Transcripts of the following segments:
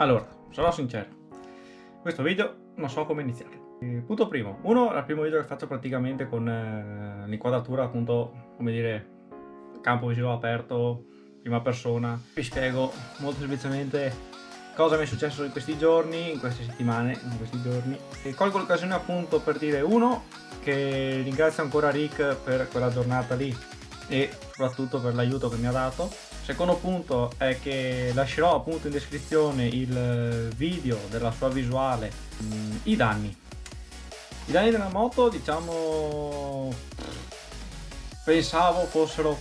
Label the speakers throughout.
Speaker 1: Allora, sarò sincero, questo video non so come iniziare. Punto primo, è il primo video che faccio praticamente con l'inquadratura appunto, come dire, campo visivo aperto, prima persona. Vi spiego molto semplicemente cosa mi è successo in questi giorni, in queste settimane, in questi giorni. E colgo l'occasione appunto per dire, che ringrazio ancora Rick per quella giornata lì e soprattutto per l'aiuto che mi ha dato. Secondo punto è che lascerò appunto in descrizione il video della sua visuale. I danni della moto, diciamo, pensavo fossero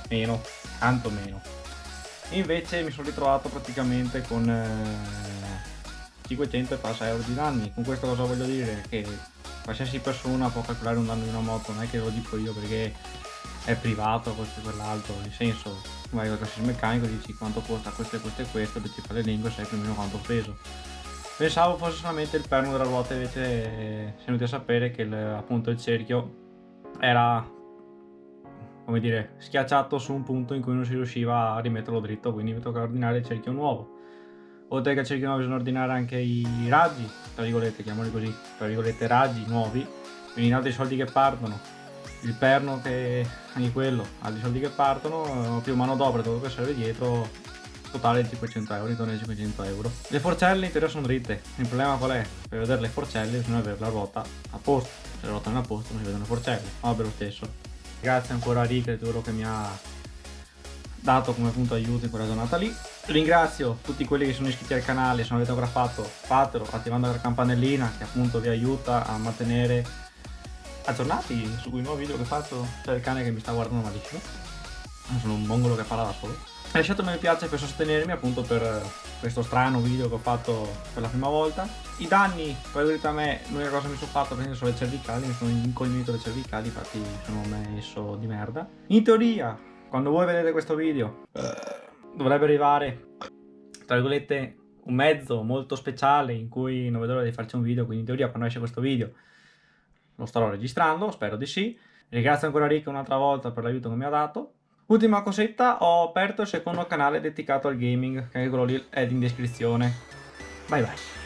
Speaker 1: meno, tanto meno. Invece mi sono ritrovato praticamente con 500 e passa euro di danni. Con questo cosa voglio dire? Che qualsiasi persona può calcolare un danno di una moto, non è che lo dico io perché è privato, questo e quell'altro, nel senso, vai da qualsiasi meccanico, dici quanto costa questo e questo e questo, dici fa l'elenco e sai più o meno quanto ho preso. Pensavo fosse solamente il perno della ruota, invece si è venuti a sapere che appunto il cerchio era, come dire, schiacciato su un punto in cui non si riusciva a rimetterlo dritto, quindi mi tocca ordinare il cerchio nuovo. Oltre che il cerchio nuovo bisogna ordinare anche i raggi, tra virgolette, chiamali così, tra virgolette raggi nuovi, quindi altri soldi che partono. Il perno che anche quello, altri soldi che partono, più manodopera e tutto che serve dietro, totale di 500 euro, intorno ai 500 euro. Le forcelle in teoria sono dritte, il problema qual è? Per vedere le forcelle bisogna avere la ruota a posto, se la ruota non è a posto non si vedono le forcelle, ma vabbè lo stesso. Grazie ancora a Rick di tutto quello che mi ha dato come punto aiuto in quella giornata lì. Ringrazio tutti quelli che sono iscritti al canale, se non l'avete ancora fatto fatelo attivando la campanellina che appunto vi aiuta a mantenere aggiornati sui nuovi video che faccio. C'è il cane che mi sta guardando malissimo, sono un mongolo che parla da solo. Lasciate un mi piace per sostenermi appunto per questo strano video che ho fatto per la prima volta. I danni, per verità a me, l'unica cosa che mi sono fatto prendere sono le cervicali, mi sono incognito le cervicali, infatti sono messo di merda. In teoria, quando voi vedete questo video, dovrebbe arrivare, tra virgolette, un mezzo molto speciale in cui non vedo l'ora di farci un video, quindi in teoria quando esce questo video lo starò registrando, spero di sì. Ringrazio ancora Rick un'altra volta per l'aiuto che mi ha dato. Ultima cosetta, ho aperto il secondo canale dedicato al gaming, che anche quello lì è in descrizione. Bye bye.